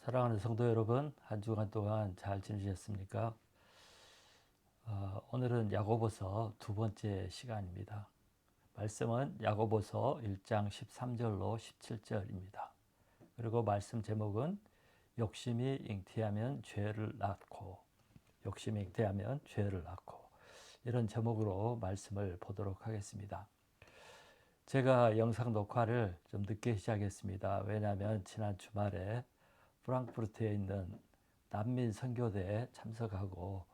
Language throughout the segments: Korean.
사랑하는 성도 여러분, 한 주간 동안 잘 지내셨습니까? 오늘은 야고보서 두 번째 시간입니다. 말씀은 야고보서 1장 13절로 17절입니다. 그리고 말씀 제목은 욕심이 잉태하면 죄를 낳고, 욕심이 잉태하면 죄를 낳고, 이런 제목으로 말씀을 보도록 하겠습니다. 제가 영상 녹화를 좀 늦게 시작했습니다. 왜냐하면 지난 주말에 프랑크푸르트에 있는 난민 선교대에 참석하고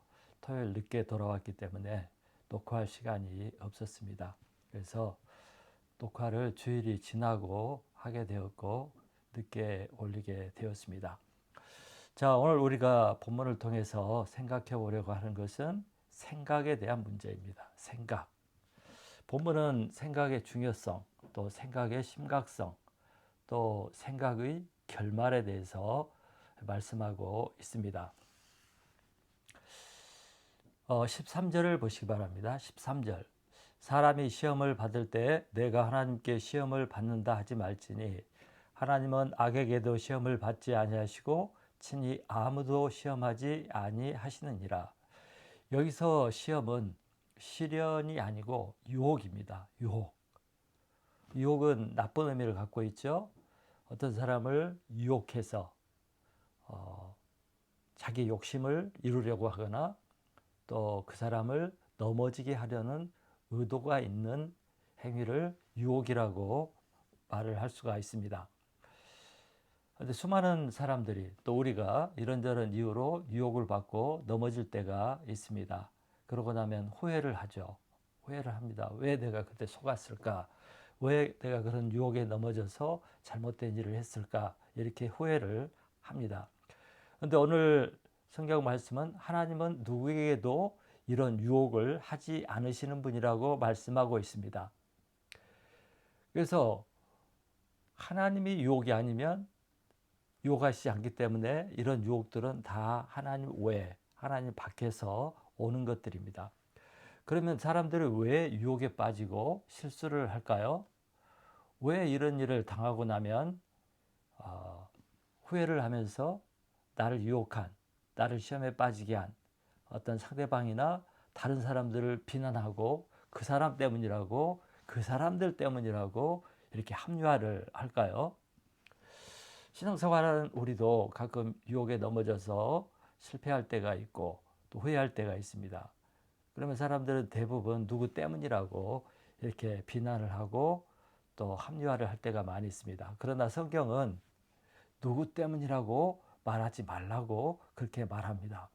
토요일 늦게 돌아왔기 때문에 녹화할 시간이 없었습니다. 그래서 녹화를 주일이 지나고 하게 되었고 늦게 올리게 되었습니다. 자, 오늘 우리가 본문을 통해서 생각해 보려고 하는 것은 생각에 대한 문제입니다. 생각. 본문은 생각의 중요성, 또 생각의 심각성, 또 생각의 결말에 대해서 말씀하고 있습니다. 13절을 보시기 바랍니다. 13절. 사람이 시험을 받을 때 내가 하나님께 시험을 받는다 하지 말지니 하나님은 악에게도 시험을 받지 아니하시고 친히 아무도 시험하지 아니하시느니라. 여기서 시험은 시련이 아니고 유혹입니다. 유혹. 유혹은 나쁜 의미를 갖고 있죠. 어떤 사람을 유혹해서 자기 욕심을 이루려고 하거나 또 그 사람을 넘어지게 하려는 의도가 있는 행위를 유혹이라고 말을 할 수가 있습니다. 그런데 수많은 사람들이 또 우리가 이런저런 이유로 유혹을 받고 넘어질 때가 있습니다. 그러고 나면 후회를 하죠. 후회를 합니다. 왜 내가 그때 속았을까? 왜 내가 그런 유혹에 넘어져서 잘못된 일을 했을까? 이렇게 후회를 합니다. 그런데 오늘 성경 말씀은 하나님은 누구에게도 이런 유혹을 하지 않으시는 분이라고 말씀하고 있습니다. 그래서 하나님이 유혹이 아니면 유혹하시지 않기 때문에 이런 유혹들은 다 하나님 외, 하나님 밖에서 오는 것들입니다. 그러면 사람들이 왜 유혹에 빠지고 실수를 할까요? 왜 이런 일을 당하고 나면 후회를 하면서 나를 유혹한, 나를 시험에 빠지게 한 어떤 상대방이나 다른 사람들을 비난하고 그 사람 때문이라고, 그 사람들 때문이라고 이렇게 합리화를 할까요? 신앙생활하는 우리도 가끔 유혹에 넘어져서 실패할 때가 있고 또 후회할 때가 있습니다. 그러면 사람들은 대부분 누구 때문이라고 이렇게 비난을 하고 또 합리화를 할 때가 많이 있습니다. 그러나 성경은 누구 때문이라고 말하지 말라고 그렇게 말합니다.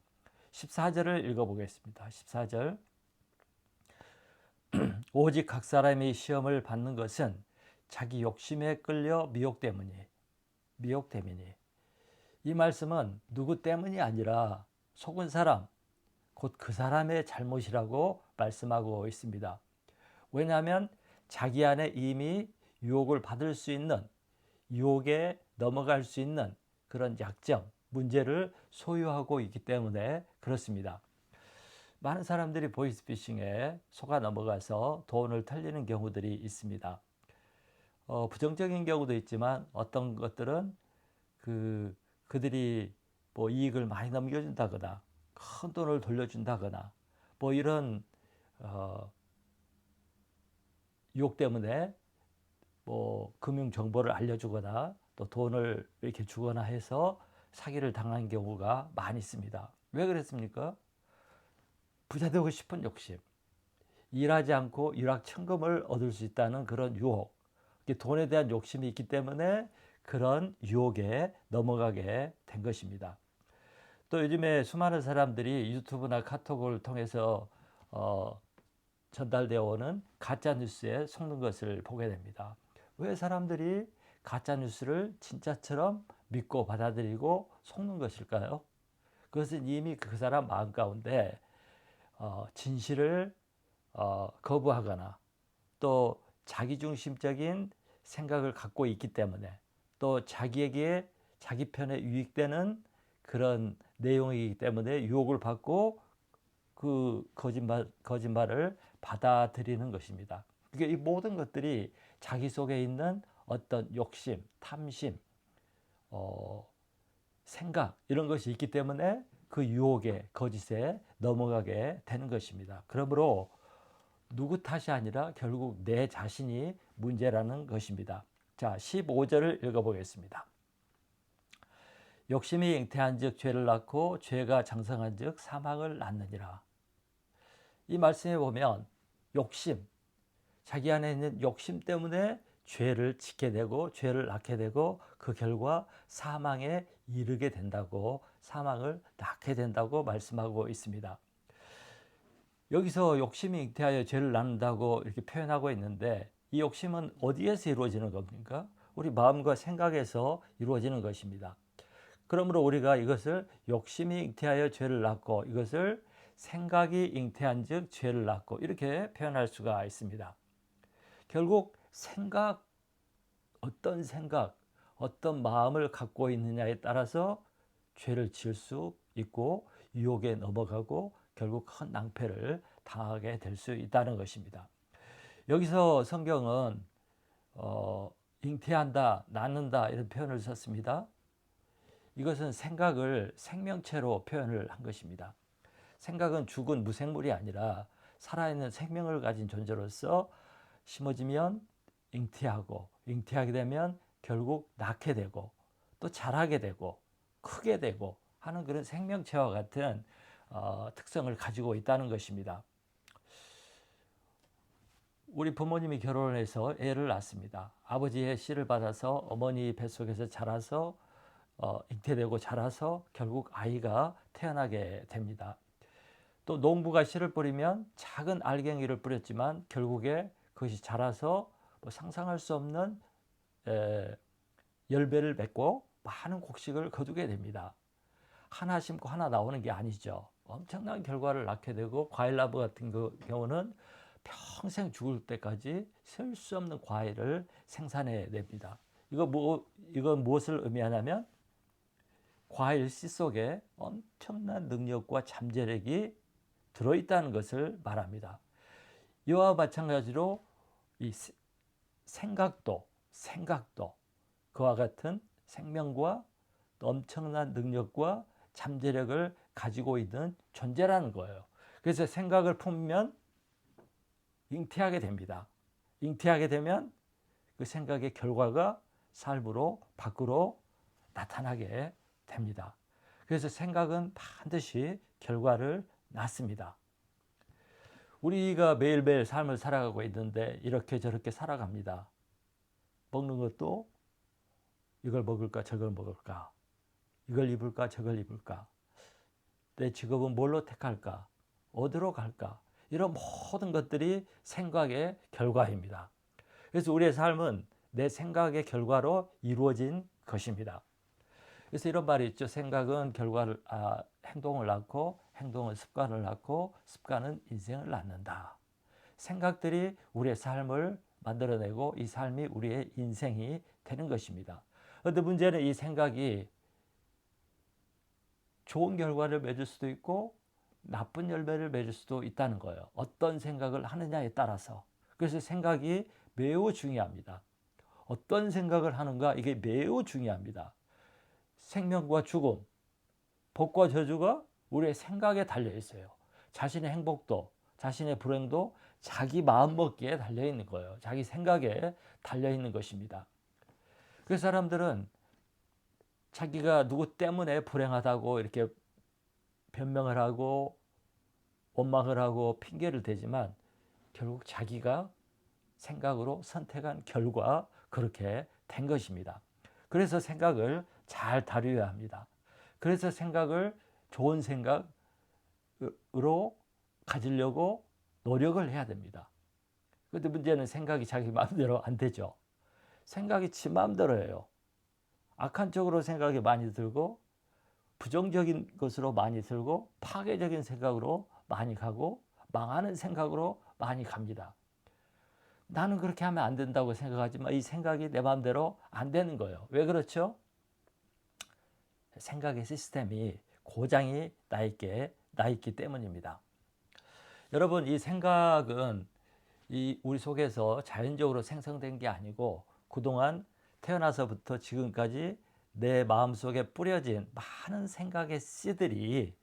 14절을 읽어보겠습니다. 14절. 오직 각 사람이 시험을 받는 것은 자기 욕심에 끌려 미혹됨이니. 이 말씀은 누구 때문이 아니라 속은 사람, 곧 그 사람의 잘못이라고 말씀하고 있습니다. 왜냐하면 자기 안에 이미 유혹을 받을 수 있는, 유혹에 넘어갈 수 있는 그런 약점, 문제를 소유하고 있기 때문에 그렇습니다. 많은 사람들이 보이스피싱에 속아 넘어가서 돈을 털리는 경우들이 있습니다. 부정적인 경우도 있지만 어떤 것들은 그들이 뭐 이익을 많이 넘겨준다거나 큰 돈을 돌려준다거나 뭐 이런 유혹 때문에 뭐 금융 정보를 알려주거나 또 돈을 이렇게 주거나 해서 사기를 당한 경우가 많이 있습니다. 왜 그랬습니까? 부자 되고 싶은 욕심, 일하지 않고 일확천금을 얻을 수 있다는 그런 유혹, 돈에 대한 욕심이 있기 때문에 그런 유혹에 넘어가게 된 것입니다. 또 요즘에 수많은 사람들이 유튜브나 카톡을 통해서 전달되어 오는 가짜 뉴스에 속는 것을 보게 됩니다. 왜 사람들이 가짜 뉴스를 진짜처럼 믿고 받아들이고 속는 것일까요? 그것은 이미 그 사람 마음 가운데 진실을 거부하거나 또 자기중심적인 생각을 갖고 있기 때문에 또 자기에게 자기 편에 유익되는 그런 내용이기 때문에 유혹을 받고 그 거짓말을 받아들이는 것입니다. 그러니까 이 모든 것들이 자기 속에 있는 어떤 욕심, 탐심, 생각 이런 것이 있기 때문에 그 유혹에 거짓에 넘어가게 되는 것입니다. 그러므로 누구 탓이 아니라 결국 내 자신이 문제라는 것입니다. 자, 15절을 읽어보겠습니다. 욕심이 잉태한 즉 죄를 낳고 죄가 장성한 즉 사망을 낳느니라. 이 말씀에 보면 욕심, 자기 안에 있는 욕심 때문에 죄를 짓게 되고 죄를 낳게 되고 그 결과 사망에 이르게 된다고, 사망을 낳게 된다고 말씀하고 있습니다. 여기서 욕심이 잉태하여 죄를 낳는다고 이렇게 표현하고 있는데, 이 욕심은 어디에서 이루어지는 겁니까? 우리 마음과 생각에서 이루어지는 것입니다. 그러므로 우리가 이것을 욕심이 잉태하여 죄를 낳고, 이것을 생각이 잉태한 즉 죄를 낳고, 이렇게 표현할 수가 있습니다. 결국 생각, 어떤 마음을 갖고 있느냐에 따라서 죄를 지을 수 있고 유혹에 넘어가고 결국 큰 낭패를 당하게 될 수 있다는 것입니다. 여기서 성경은 잉태한다, 낳는다 이런 표현을 썼습니다. 이것은 생각을 생명체로 표현을 한 것입니다. 생각은 죽은 무생물이 아니라 살아있는 생명을 가진 존재로서 심어지면 잉태하고, 잉태하게 되면 결국 낳게 되고 또 자라게 되고 크게 되고 하는 그런 생명체와 같은 특성을 가지고 있다는 것입니다. 우리 부모님이 결혼해서 애를 낳습니다. 아버지의 씨를 받아서 어머니 뱃속에서 자라서 잉태되고 자라서 결국 아이가 태어나게 됩니다. 또 농부가 씨를 뿌리면 작은 알갱이를 뿌렸지만 결국에 그것이 자라서 상상할 수 없는 열매를 맺고 많은 곡식을 거두게 됩니다. 하나 심고 하나 나오는 게 아니죠. 엄청난 결과를 낳게 되고, 과일나무 같은 경우는 평생 죽을 때까지 셀 수 없는 과일을 생산해 냅니다. 이건 무엇을 의미하냐면 과일 씨 속에 엄청난 능력과 잠재력이 들어있다는 것을 말합니다. 이와 마찬가지로 이 생각도 그와 같은 생명과 엄청난 능력과 잠재력을 가지고 있는 존재라는 거예요. 그래서 생각을 품으면 잉태하게 됩니다. 잉태하게 되면 그 생각의 결과가 삶으로 밖으로 나타나게 됩니다. 그래서 생각은 반드시 결과를 낳습니다. 우리가 매일매일 삶을 살아가고 있는데 이렇게 저렇게 살아갑니다. 먹는 것도 이걸 먹을까 저걸 먹을까, 이걸 입을까 저걸 입을까, 내 직업은 뭘로 택할까, 어디로 갈까, 이런 모든 것들이 생각의 결과입니다. 그래서 우리의 삶은 내 생각의 결과로 이루어진 것입니다. 그래서 이런 말이 있죠. 생각은 행동을 낳고, 행동은 습관을 낳고, 습관은 인생을 낳는다. 생각들이 우리의 삶을 만들어내고 이 삶이 우리의 인생이 되는 것입니다. 그런데 문제는 이 생각이 좋은 결과를 맺을 수도 있고 나쁜 열매를 맺을 수도 있다는 거예요. 어떤 생각을 하느냐에 따라서. 그래서 생각이 매우 중요합니다. 어떤 생각을 하는가, 이게 매우 중요합니다. 생명과 죽음, 복과 저주가 우리의 생각에 달려 있어요. 자신의 행복도 자신의 불행도 자기 마음먹기에 달려 있는 거예요. 자기 생각에 달려 있는 것입니다. 그래서 사람들은 자기가 누구 때문에 불행하다고 이렇게 변명을 하고 원망을 하고 핑계를 대지만 결국 자기가 생각으로 선택한 결과 그렇게 된 것입니다. 그래서 생각을 잘 다루어야 합니다. 그래서 생각을 좋은 생각으로 가지려고 노력을 해야 됩니다. 그런데 문제는 생각이 자기 마음대로 안 되죠. 생각이 지 마음대로 해요. 악한 쪽으로 생각이 많이 들고 부정적인 것으로 많이 들고 파괴적인 생각으로 많이 가고 망하는 생각으로 많이 갑니다. 나는 그렇게 하면 안 된다고 생각하지만 이 생각이 내 마음대로 안 되는 거예요. 왜 그렇죠? 생각의 시스템이 고장이 나 있기 때문입니다. 여러분, 이 생각은 우리 속에서 자연적으로 생성된 게 아니고 그동안 태어나서부터 지금까지 내 마음속에 뿌려진 많은 생각의 씨들이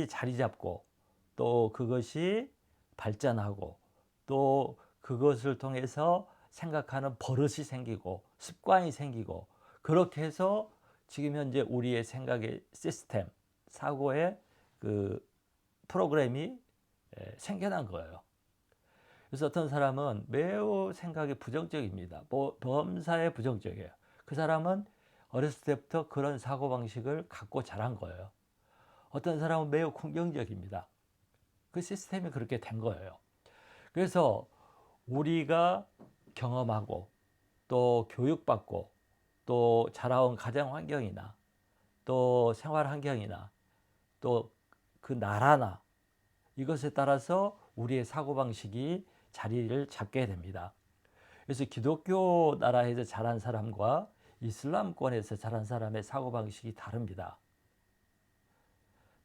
자리 잡고 또 그것이 발전하고 또 그것을 통해서 생각하는 버릇이 생기고 습관이 생기고 그렇게 해서 지금 현재 우리의 생각의 시스템, 사고의 그 프로그램이 생겨난 거예요. 그래서 어떤 사람은 매우 생각이 부정적입니다. 범사에 부정적이에요. 그 사람은 어렸을 때부터 그런 사고방식을 갖고 자란 거예요. 어떤 사람은 매우 긍정적입니다. 그 시스템이 그렇게 된 거예요. 그래서 우리가 경험하고 또 교육받고 또 자라온 가정 환경이나 또 생활 환경이나 또 그 나라나 이것에 따라서 우리의 사고방식이 자리를 잡게 됩니다. 그래서 기독교 나라에서 자란 사람과 이슬람권에서 자란 사람의 사고방식이 다릅니다.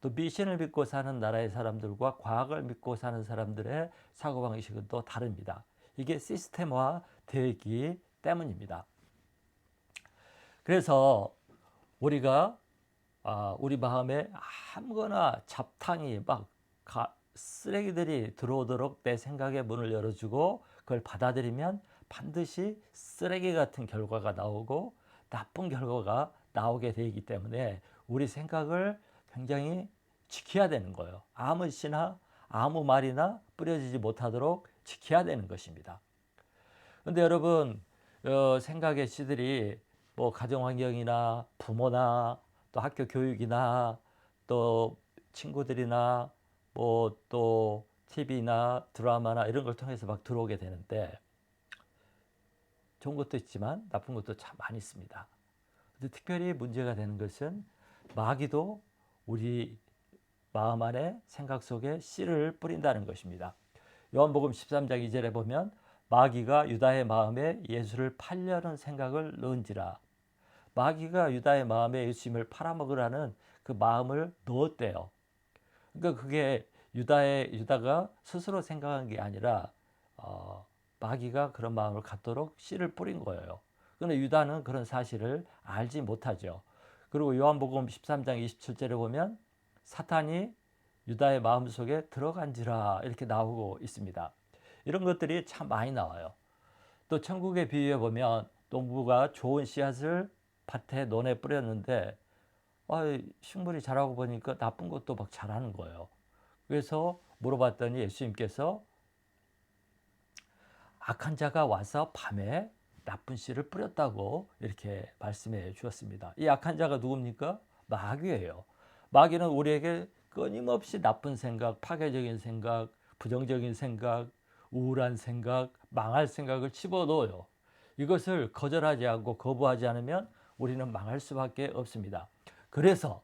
또 미신을 믿고 사는 나라의 사람들과 과학을 믿고 사는 사람들의 사고방식은 또 다릅니다. 이게 시스템화 되어 있기 때문입니다. 그래서 우리가 우리 마음에 아무거나 잡탕이 막 쓰레기들이 들어오도록 내 생각의 문을 열어주고 그걸 받아들이면 반드시 쓰레기 같은 결과가 나오고 나쁜 결과가 나오게 되기 때문에 우리 생각을 굉장히 지켜야 되는 거예요. 아무 시나 아무 말이나 뿌려지지 못하도록 지켜야 되는 것입니다. 그런데 여러분 생각의 씨들이 뭐 가정 환경이나 부모나 또 학교 교육이나 또 친구들이나 뭐 또 TV나 드라마나 이런 걸 통해서 막 들어오게 되는데 좋은 것도 있지만 나쁜 것도 참 많이 있습니다. 근데 특별히 문제가 되는 것은 마귀도 우리 마음 안에 생각 속에 씨를 뿌린다는 것입니다. 요한복음 13장 2절에 보면 마귀가 유다의 마음에 예수를 팔려는 생각을 넣은지라. 마귀가 유다의 마음에 예수님을 팔아먹으라는 그 마음을 넣었대요. 그러니까 그게 유다가 스스로 생각한 게 아니라 마귀가 그런 마음을 갖도록 씨를 뿌린 거예요. 그런데 유다는 그런 사실을 알지 못하죠. 그리고 요한복음 13장 27절에 보면 사탄이 유다의 마음속에 들어간지라 이렇게 나오고 있습니다. 이런 것들이 참 많이 나와요. 또 천국의 비유에 보면 농부가 좋은 씨앗을 밭에 논에 뿌렸는데 식물이 자라고 보니까 나쁜 것도 막 자라는 거예요. 그래서 물어봤더니 예수님께서 악한 자가 와서 밤에 나쁜 씨를 뿌렸다고 이렇게 말씀해 주었습니다. 이 악한 자가 누굽니까? 마귀예요. 마귀는 우리에게 끊임없이 나쁜 생각, 파괴적인 생각, 부정적인 생각, 우울한 생각, 망할 생각을 집어넣어요. 이것을 거절하지 않고 거부하지 않으면 우리는 망할 수밖에 없습니다. 그래서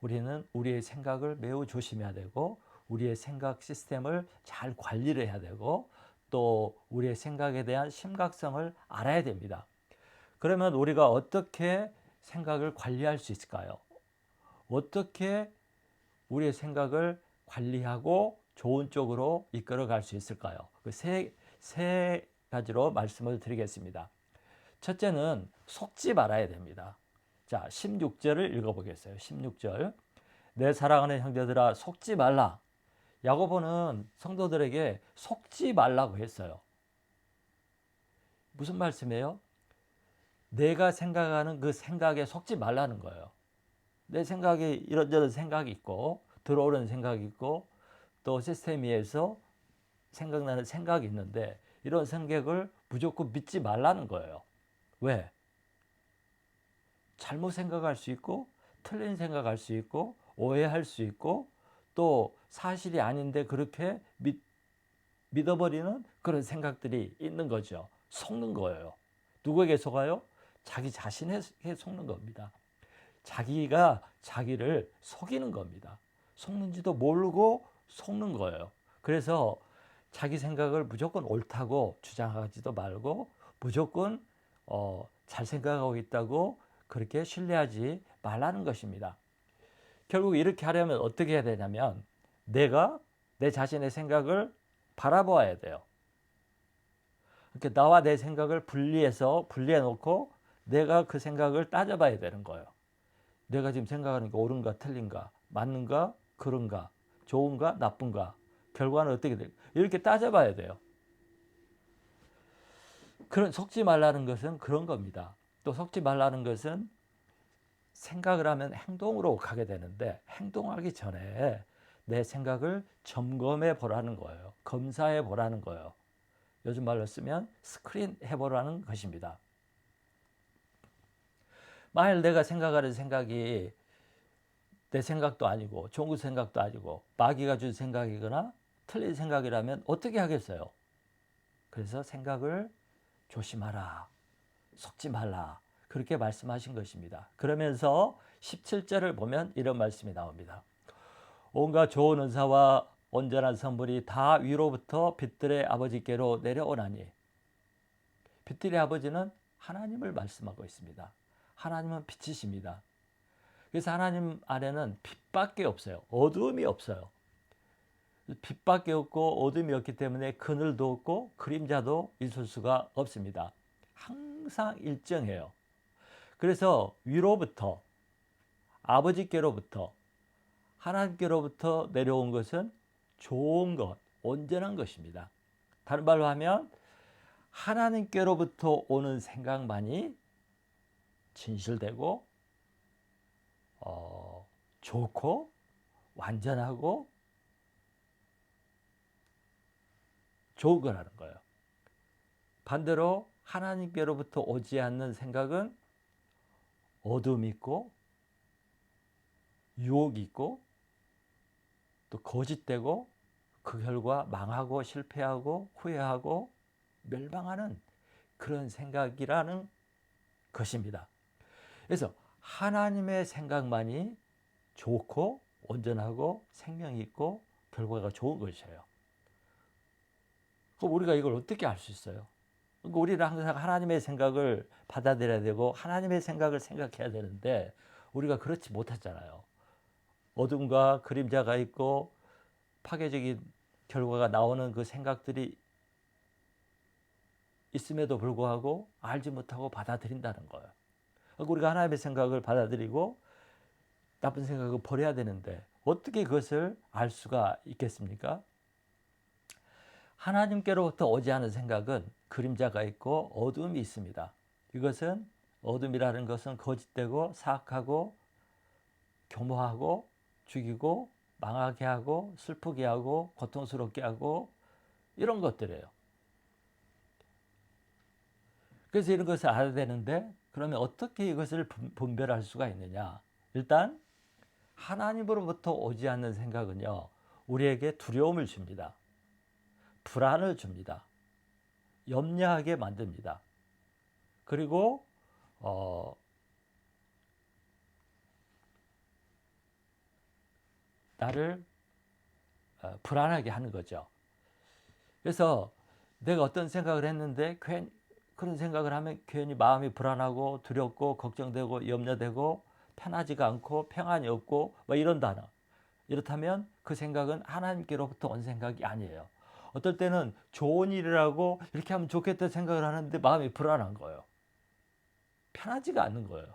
우리는 우리의 생각을 매우 조심해야 되고 우리의 생각 시스템을 잘 관리를 해야 되고 또 우리의 생각에 대한 심각성을 알아야 됩니다. 그러면 우리가 어떻게 생각을 관리할 수 있을까요? 어떻게 우리의 생각을 관리하고 좋은 쪽으로 이끌어 갈 수 있을까요? 그 세 가지로 말씀을 드리겠습니다. 첫째는 속지 말아야 됩니다. 자, 16절을 읽어보겠어요. 16절. 내 사랑하는 형제들아 속지 말라. 야고보는 성도들에게 속지 말라고 했어요. 무슨 말씀이에요? 내가 생각하는 그 생각에 속지 말라는 거예요. 내 생각에 이런저런 생각이 있고 들어오는 생각이 있고 또 시스템 위에서 생각나는 생각이 있는데 이런 생각을 무조건 믿지 말라는 거예요. 왜? 잘못 생각할 수 있고 틀린 생각할 수 있고 오해할 수 있고 또 사실이 아닌데 그렇게 믿어버리는 그런 생각들이 있는 거죠. 속는 거예요. 누구에게 속아요? 자기 자신에게 속는 겁니다. 자기가 자기를 속이는 겁니다. 속는지도 모르고 속는 거예요. 그래서 자기 생각을 무조건 옳다고 주장하지도 말고 무조건 잘 생각하고 있다고 그렇게 신뢰하지 말라는 것입니다. 결국 이렇게 하려면 어떻게 해야 되냐면 내가 내 자신의 생각을 바라보아야 돼요. 이렇게 나와 내 생각을 분리해 놓고 내가 그 생각을 따져봐야 되는 거예요. 내가 지금 생각하는 게 옳은가 틀린가, 맞는가 그런가, 좋은가 나쁜가, 결과는 어떻게 될까, 이렇게 따져봐야 돼요. 그런 속지 말라는 것은 그런 겁니다. 또 속지 말라는 것은 생각을 하면 행동으로 가게 되는데, 행동하기 전에 내 생각을 점검해 보라는 거예요. 검사해 보라는 거예요. 요즘 말로 쓰면 스크린 해보라는 것입니다. 만일 내가 생각하는 생각이 내 생각도 아니고 좋은 생각도 아니고 마귀가 준 생각이거나 틀린 생각이라면 어떻게 하겠어요? 그래서 생각을 조심하라, 속지 말라, 그렇게 말씀하신 것입니다. 그러면서 17절을 보면 이런 말씀이 나옵니다. 온갖 좋은 은사와 온전한 선물이 다 위로부터 빛들의 아버지께로 내려오나니. 빛들의 아버지는 하나님을 말씀하고 있습니다. 하나님은 빛이십니다. 그래서 하나님 안에는 빛밖에 없어요. 어두움이 없어요. 빛밖에 없고 어둠이 없기 때문에 그늘도 없고 그림자도 있을 수가 없습니다. 항상 일정해요. 그래서 위로부터, 아버지께로부터, 하나님께로부터 내려온 것은 좋은 것, 온전한 것입니다. 다른 말로 하면 하나님께로부터 오는 생각만이 진실되고 좋고 완전하고 좋은 거라는 거예요. 반대로 하나님께로부터 오지 않는 생각은 어둠이 있고 유혹이 있고 또 거짓되고 그 결과 망하고 실패하고 후회하고 멸망하는 그런 생각이라는 것입니다. 그래서 하나님의 생각만이 좋고 온전하고 생명이 있고 결과가 좋은 것이에요. 그럼 우리가 이걸 어떻게 알 수 있어요? 그러니까 우리는 항상 하나님의 생각을 받아들여야 되고 하나님의 생각을 생각해야 되는데 우리가 그렇지 못했잖아요. 어둠과 그림자가 있고 파괴적인 결과가 나오는 그 생각들이 있음에도 불구하고 알지 못하고 받아들인다는 거예요. 그러니까 우리가 하나님의 생각을 받아들이고 나쁜 생각을 버려야 되는데 어떻게 그것을 알 수가 있겠습니까? 하나님께로부터 오지 않은 생각은 그림자가 있고 어둠이 있습니다. 이것은 어둠이라는 것은 거짓되고 사악하고 교모하고 죽이고 망하게 하고 슬프게 하고 고통스럽게 하고 이런 것들이에요. 그래서 이런 것을 알아야 되는데 그러면 어떻게 이것을 분별할 수가 있느냐? 일단 하나님으로부터 오지 않는 생각은요, 우리에게 두려움을 줍니다. 불안을 줍니다. 염려하게 만듭니다. 그리고 나를 불안하게 하는 거죠. 그래서 내가 어떤 생각을 했는데 그런 생각을 하면 괜히 마음이 불안하고 두렵고 걱정되고 염려되고 편하지가 않고 평안이 없고 뭐 이런다. 이렇다면 그 생각은 하나님께로부터 온 생각이 아니에요. 어떨 때는 좋은 일이라고 이렇게 하면 좋겠다 생각을 하는데 마음이 불안한 거예요. 편하지가 않는 거예요.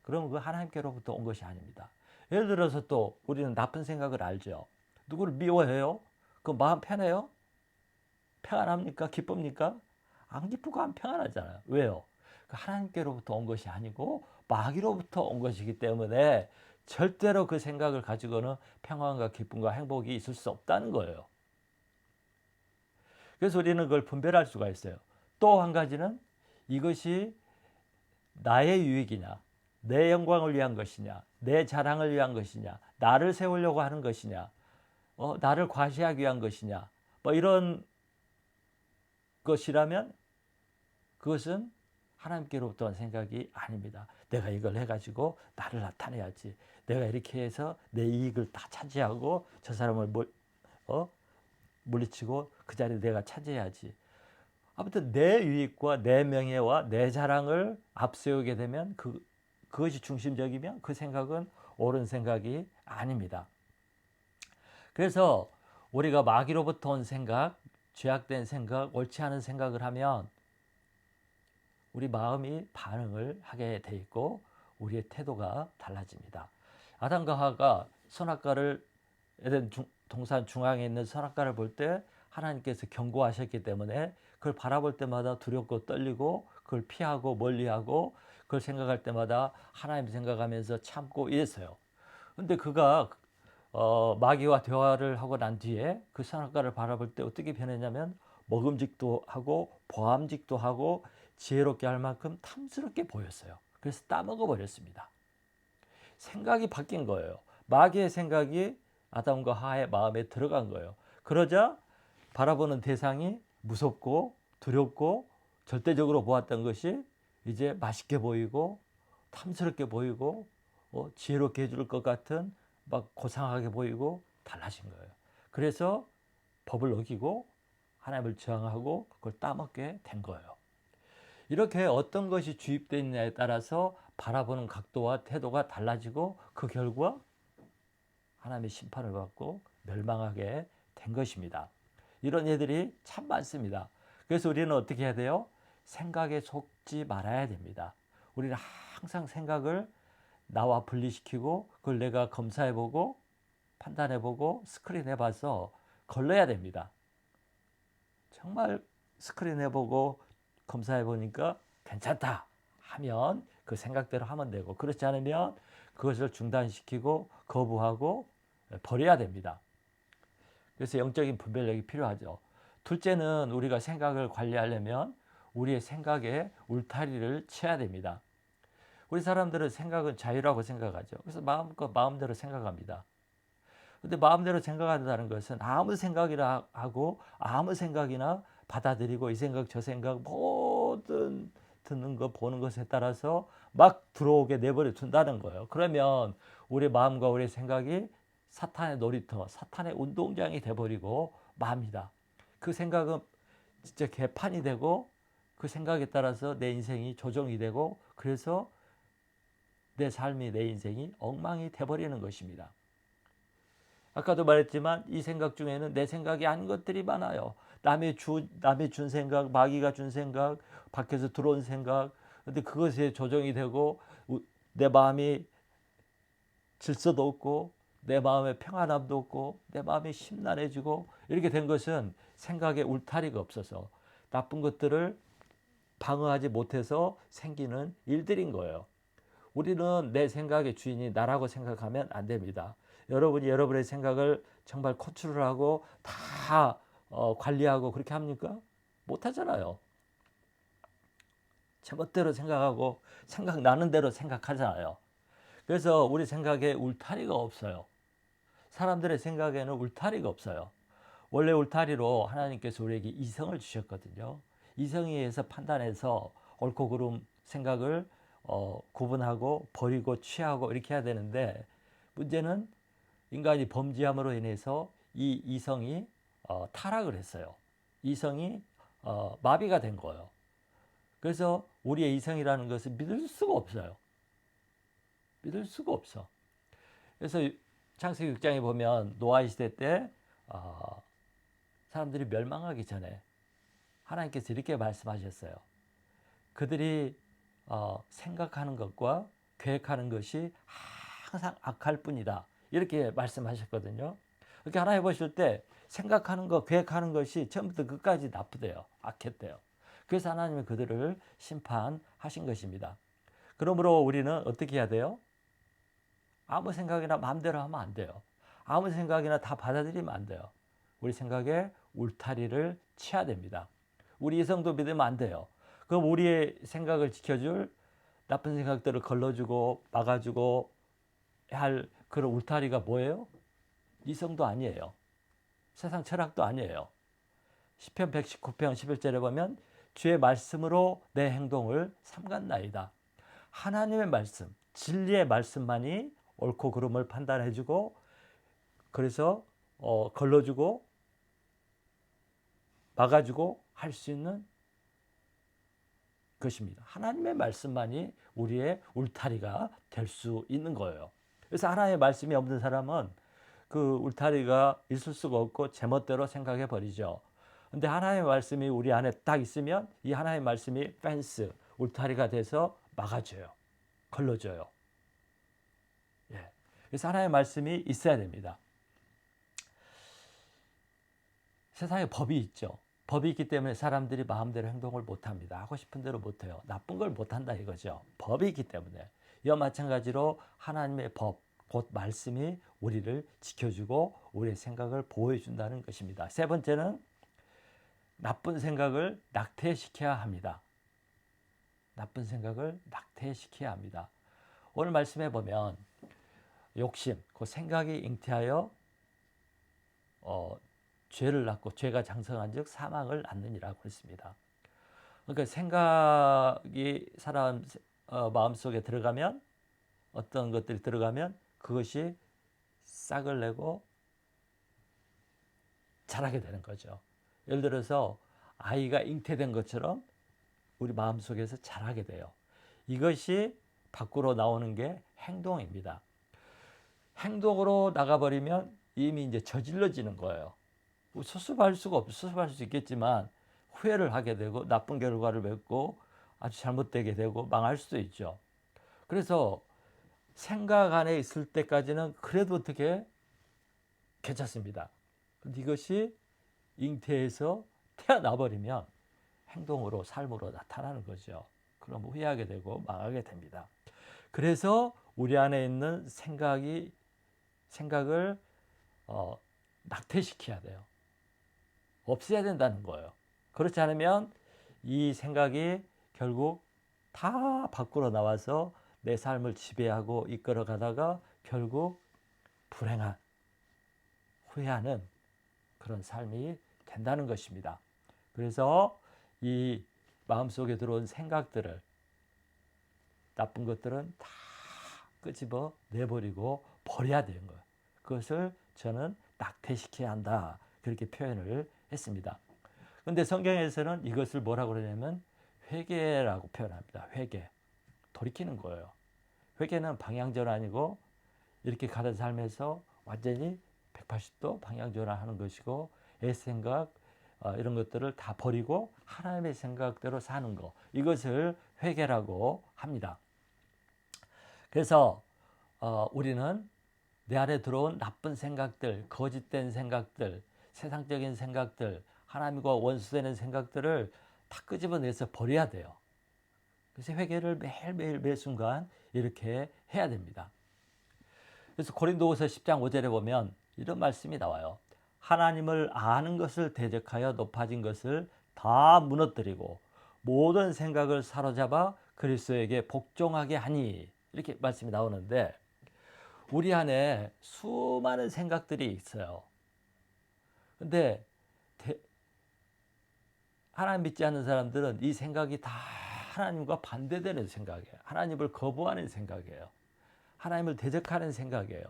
그러면 그 하나님께로부터 온 것이 아닙니다. 예를 들어서 또 우리는 나쁜 생각을 알죠. 누구를 미워해요? 그 마음 편해요? 평안합니까? 기쁩니까? 안 기쁘고 안 평안하잖아요. 왜요? 그 하나님께로부터 온 것이 아니고 마귀로부터 온 것이기 때문에 절대로 그 생각을 가지고는 평안과 기쁨과 행복이 있을 수 없다는 거예요. 그래서 우리는 그걸 분별할 수가 있어요. 또 한 가지는 이것이 나의 유익이냐, 내 영광을 위한 것이냐, 내 자랑을 위한 것이냐, 나를 세우려고 하는 것이냐, 나를 과시하기 위한 것이냐, 뭐 이런 것이라면 그것은 하나님께로부터 온 생각이 아닙니다. 내가 이걸 해가지고 나를 나타내야지. 내가 이렇게 해서 내 이익을 다 차지하고 저 사람을 물리치고 그 자리에 내가 차지해야지. 아무튼 내 유익과 내 명예와 내 자랑을 앞세우게 되면 그것이 중심적이면 그 생각은 옳은 생각이 아닙니다. 그래서 우리가 마귀로부터 온 생각, 죄악된 생각, 옳지 않은 생각을 하면 우리 마음이 반응을 하게 돼 있고 우리의 태도가 달라집니다. 아담과 하와가 선악과를 에덴 동산 중앙에 있는 선악과를 볼 때 하나님께서 경고하셨기 때문에 그걸 바라볼 때마다 두렵고 떨리고 그걸 피하고 멀리하고 그걸 생각할 때마다 하나님 생각하면서 참고 이랬어요. 근데 그가 마귀와 대화를 하고 난 뒤에 그 선악과를 바라볼 때 어떻게 변했냐면 먹음직도 하고 보암직도 하고 지혜롭게 할 만큼 탐스럽게 보였어요. 그래서 따먹어 버렸습니다. 생각이 바뀐 거예요. 마귀의 생각이 아담과 하와의 마음에 들어간 거예요. 그러자 바라보는 대상이 무섭고 두렵고 절대적으로 보았던 것이 이제 맛있게 보이고 탐스럽게 보이고 지혜롭게 해줄 것 같은 막 고상하게 보이고 달라진 거예요. 그래서 법을 어기고 하나님을 저항하고 그걸 따먹게 된 거예요. 이렇게 어떤 것이 주입되어 있느냐에 따라서 바라보는 각도와 태도가 달라지고 그 결과 하나님의 심판을 받고 멸망하게 된 것입니다. 이런 예들이 참 많습니다. 그래서 우리는 어떻게 해야 돼요? 생각에 속지 말아야 됩니다. 우리는 항상 생각을 나와 분리시키고 그걸 내가 검사해보고 판단해보고 스크린해봐서 걸러야 됩니다. 정말 스크린해보고 검사해보니까 괜찮다 하면 그 생각대로 하면 되고 그렇지 않으면 그것을 중단시키고 거부하고 버려야 됩니다. 그래서 영적인 분별력이 필요하죠. 둘째는 우리가 생각을 관리하려면 우리의 생각에 울타리를 쳐야 됩니다. 우리 사람들은 생각은 자유라고 생각하죠. 그래서 마음껏 마음대로 생각합니다. 근데 마음대로 생각한다는 것은 아무 생각이나 하고 아무 생각이나 받아들이고 이 생각 저 생각 모든 듣는 것 보는 것에 따라서 막 들어오게 내버려 둔다는 거예요. 그러면 우리 마음과 우리 생각이 사탄의 놀이터, 사탄의 운동장이 돼버리고 맙니다. 그 생각은 진짜 개판이 되고 그 생각에 따라서 내 인생이 조종이 되고 그래서 내 삶이 내 인생이 엉망이 돼버리는 것입니다. 아까도 말했지만 이 생각 중에는 내 생각이 아닌 것들이 많아요. 남의 준 생각, 마귀가 준 생각, 밖에서 들어온 생각. 근데 그것에 조정이 되고 내 마음이 질서도 없고 내 마음에 평안함도 없고 내 마음이 심란해지고 이렇게 된 것은 생각에 울타리가 없어서 나쁜 것들을 방어하지 못해서 생기는 일들인 거예요. 우리는 내 생각의 주인이 나라고 생각하면 안 됩니다. 여러분이 여러분의 생각을 정말 컨트롤하고 다 관리하고 그렇게 합니까? 못 하잖아요. 제멋대로 생각하고 생각나는 대로 생각하잖아요. 그래서 우리 생각에 울타리가 없어요. 사람들의 생각에는 울타리가 없어요. 원래 울타리로 하나님께서 우리에게 이성을 주셨거든요. 이성에 의해서 판단해서 옳고 그름 생각을 구분하고 버리고 취하고 이렇게 해야 되는데 문제는 인간이 범죄함으로 인해서 이 이성이 타락을 했어요. 이성이 마비가 된 거예요. 그래서 우리의 이성이라는 것을 믿을 수가 없어요. 믿을 수가 없어. 그래서 창세기 6장에 보면 노아의 시대 때 사람들이 멸망하기 전에 하나님께서 이렇게 말씀하셨어요. 그들이 생각하는 것과 계획하는 것이 항상 악할 뿐이다. 이렇게 말씀하셨거든요. 이렇게 하나님 보실 때 생각하는 것, 계획하는 것이 처음부터 끝까지 나쁘대요. 악했대요. 그래서 하나님은 그들을 심판하신 것입니다. 그러므로 우리는 어떻게 해야 돼요? 아무 생각이나 마음대로 하면 안 돼요. 아무 생각이나 다 받아들이면 안 돼요. 우리 생각에 울타리를 쳐야 됩니다. 우리 이성도 믿으면 안 돼요. 그럼 우리의 생각을 지켜줄 나쁜 생각들을 걸러주고 막아주고 할 그런 울타리가 뭐예요? 이성도 아니에요. 세상 철학도 아니에요. 시편 119편 11절에 보면 주의 말씀으로 내 행동을 삼갔나이다. 하나님의 말씀, 진리의 말씀만이 옳고 그름을 판단해주고 그래서 걸러주고 막아주고 할 수 있는 것입니다. 하나님의 말씀만이 우리의 울타리가 될 수 있는 거예요. 그래서 하나님의 말씀이 없는 사람은 그 울타리가 있을 수가 없고 제멋대로 생각해 버리죠. 근데 하나님의 말씀이 우리 안에 딱 있으면 이 하나님의 말씀이 펜스, 울타리가 돼서 막아줘요. 걸러줘요. 예. 그래서 하나님의 말씀이 있어야 됩니다. 세상에 법이 있죠. 법이 있기 때문에 사람들이 마음대로 행동을 못합니다. 하고 싶은 대로 못해요. 나쁜 걸 못한다 이거죠. 법이 있기 때문에. 이와 마찬가지로 하나님의 법, 곧 말씀이 우리를 지켜주고 우리의 생각을 보호해준다는 것입니다. 세 번째는 나쁜 생각을 낙태시켜야 합니다. 나쁜 생각을 낙태시켜야 합니다. 오늘 말씀해 보면 욕심, 그 생각이 잉태하여 죄를 낳고 죄가 장성한 즉 사망을 낳느니라고 했습니다. 그러니까 생각이 사람 마음속에 들어가면 어떤 것들이 들어가면 그것이 싹을 내고 자라게 되는 거죠. 예를 들어서 아이가 잉태된 것처럼 우리 마음속에서 자라게 돼요. 이것이 밖으로 나오는 게 행동입니다. 행동으로 나가버리면 이미 이제 저질러지는 거예요. 수습할 수가 없어. 수습할 수 있겠지만 후회를 하게 되고 나쁜 결과를 맺고 아주 잘못되게 되고 망할 수도 있죠. 그래서 생각 안에 있을 때까지는 그래도 어떻게 괜찮습니다. 근데 이것이 잉태해서 태어나 버리면 행동으로 삶으로 나타나는 거죠. 그럼 후회하게 되고 망하게 됩니다. 그래서 우리 안에 있는 생각을 낙태시켜야 돼요. 없애야 된다는 거예요. 그렇지 않으면 이 생각이 결국 다 밖으로 나와서 내 삶을 지배하고 이끌어 가다가 결국 불행한, 후회하는 그런 삶이 된다는 것입니다. 그래서 이 마음속에 들어온 생각들을, 나쁜 것들은 다 끄집어 내버리고 버려야 되는 거예요. 그것을 저는 낙태시켜야 한다. 그렇게 표현을 했습니다. 그런데 성경에서는 이것을 뭐라고 그러냐면 회개라고 표현합니다. 회개. 돌이키는 거예요. 회개는 방향전환이고 이렇게 가는 삶에서 완전히 180도 방향전환하는 것이고 애 생각 이런 것들을 다 버리고 하나님의 생각대로 사는 거. 이것을 회개라고 합니다. 그래서 우리는 내 안에 들어온 나쁜 생각들, 거짓된 생각들, 세상적인 생각들, 하나님과 원수되는 생각들을 다 끄집어내서 버려야 돼요. 그래서 회개를 매일매일 매 순간 이렇게 해야 됩니다. 그래서 고린도후서 10장 5절에 보면 이런 말씀이 나와요. 하나님을 아는 것을 대적하여 높아진 것을 다 무너뜨리고 모든 생각을 사로잡아 그리스도에게 복종하게 하니, 이렇게 말씀이 나오는데 우리 안에 수많은 생각들이 있어요. 근데 하나님 믿지 않는 사람들은 이 생각이 다 하나님과 반대되는 생각이에요. 하나님을 거부하는 생각이에요. 하나님을 대적하는 생각이에요.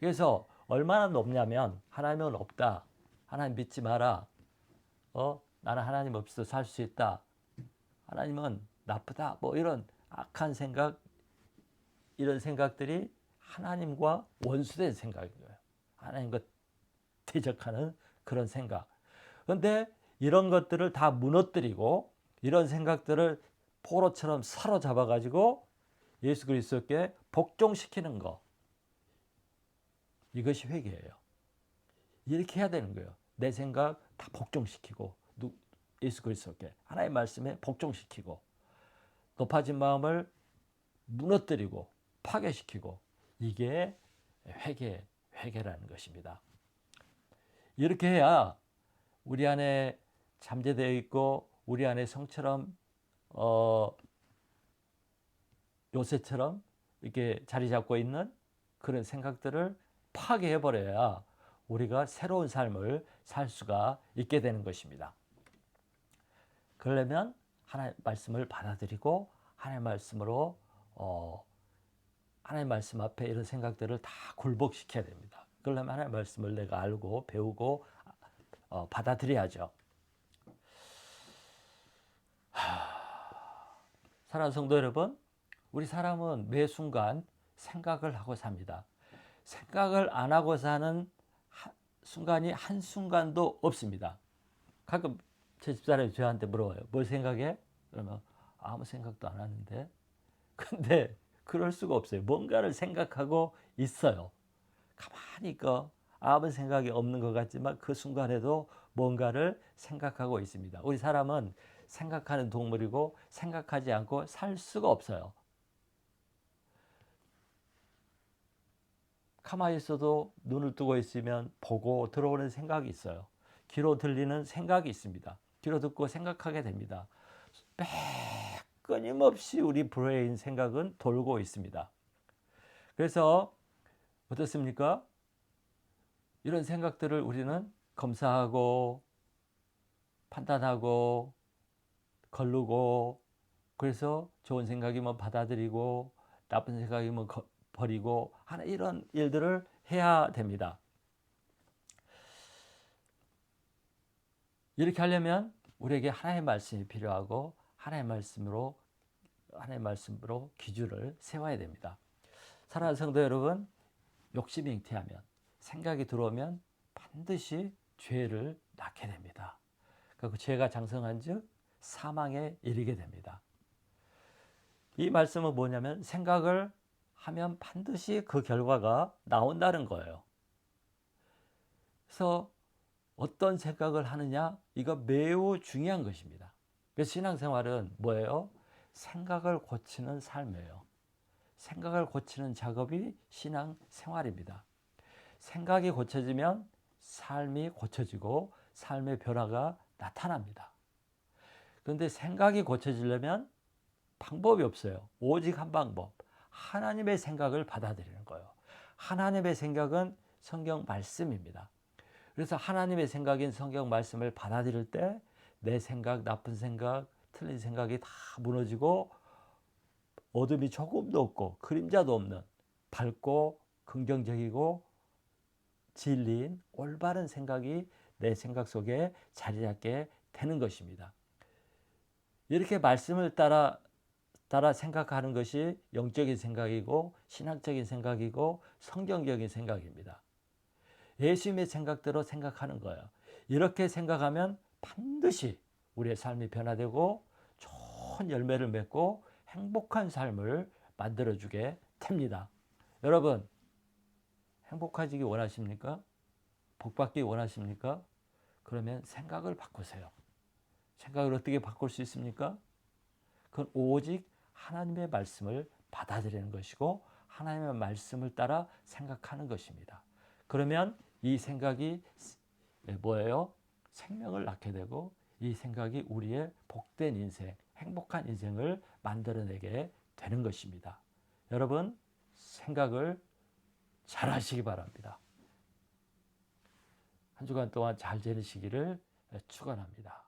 그래서 얼마나 높냐면 하나님은 없다. 하나님 믿지 마라. 나는 하나님 없어 살 수 있다. 하나님은 나쁘다. 뭐 이런 악한 생각, 이런 생각들이 하나님과 원수된 생각인 거예요. 하나님과 대적하는 그런 생각. 그런데 이런 것들을 다 무너뜨리고 이런 생각들을 포로처럼 사로잡아 가지고 예수 그리스도께 복종시키는 거. 이것이 회개예요. 이렇게 해야 되는 거예요. 내 생각 다 복종시키고 예수 그리스도께 하나님의 말씀에 복종시키고 높아진 마음을 무너뜨리고 파괴시키고, 이게 회개라는 것입니다. 이렇게 해야 우리 안에 잠재되어 있고 우리 안에 성처럼 요새처럼 이렇게 자리 잡고 있는 그런 생각들을 파괴해버려야 우리가 새로운 삶을 살 수가 있게 되는 것입니다. 그러려면 하나님의 말씀을 받아들이고 하나님의 말씀으로 하나님의 말씀 앞에 이런 생각들을 다 굴복시켜야 됩니다. 그러려면 하나님의 말씀을 내가 알고 배우고 받아들여야죠. 사랑하는 성도 여러분, 우리 사람은 매 순간 생각을 하고 삽니다. 생각을 안 하고 사는 순간이 한순간도 없습니다. 가끔 제 집사람이 저한테 물어봐요. 뭘 생각해? 그러면 아무 생각도 안 하는데. 근데 그럴 수가 없어요. 뭔가를 생각하고 있어요. 가만히 있고 아무 생각이 없는 것 같지만 그 순간에도 뭔가를 생각하고 있습니다. 우리 사람은 생각하는 동물이고 생각하지 않고 살 수가 없어요. 가만히 있어도 눈을 뜨고 있으면 보고 들어오는 생각이 있어요. 귀로 들리는 생각이 있습니다. 귀로 듣고 생각하게 됩니다. 매 끊임없이 우리 브레인 생각은 돌고 있습니다. 그래서 어떻습니까? 이런 생각들을 우리는 검사하고 판단하고 거르고, 그래서 좋은 생각이면 받아들이고 나쁜 생각이면 버리고 하는 이런 일들을 해야 됩니다. 이렇게 하려면 우리에게 하나님의 말씀이 필요하고 하나님의 말씀으로 기준을 세워야 됩니다. 사랑하는 성도 여러분, 욕심이 잉태하면, 생각이 들어오면 반드시 죄를 낳게 됩니다. 그 죄가 장성한즉 사망에 이르게 됩니다. 이 말씀은 뭐냐면 생각을 하면 반드시 그 결과가 나온다는 거예요. 그래서 어떤 생각을 하느냐, 이거 매우 중요한 것입니다. 그래서 신앙생활은 뭐예요? 생각을 고치는 삶이에요. 생각을 고치는 작업이 신앙생활입니다. 생각이 고쳐지면 삶이 고쳐지고 삶의 변화가 나타납니다. 그런데 생각이 고쳐지려면 방법이 없어요. 오직 한 방법. 하나님의 생각을 받아들이는 거예요. 하나님의 생각은 성경 말씀입니다. 그래서 하나님의 생각인 성경 말씀을 받아들일 때 내 생각, 나쁜 생각, 틀린 생각이 다 무너지고 어둠이 조금도 없고 그림자도 없는 밝고 긍정적이고 진리인 올바른 생각이 내 생각 속에 자리 잡게 되는 것입니다. 이렇게 말씀을 따라 생각하는 것이 영적인 생각이고 신학적인 생각이고 성경적인 생각입니다. 예수님의 생각대로 생각하는 거예요. 이렇게 생각하면 반드시 우리의 삶이 변화되고 좋은 열매를 맺고 행복한 삶을 만들어주게 됩니다. 여러분, 행복해지기 원하십니까? 복받기 원하십니까? 그러면 생각을 바꾸세요. 생각을 어떻게 바꿀 수 있습니까? 그건 오직 하나님의 말씀을 받아들이는 것이고 하나님의 말씀을 따라 생각하는 것입니다. 그러면 이 생각이 뭐예요? 생명을 낳게 되고 이 생각이 우리의 복된 인생, 행복한 인생을 만들어내게 되는 것입니다. 여러분, 생각을 잘 하시기 바랍니다. 한 주간 동안 잘 지내시기를 축원합니다.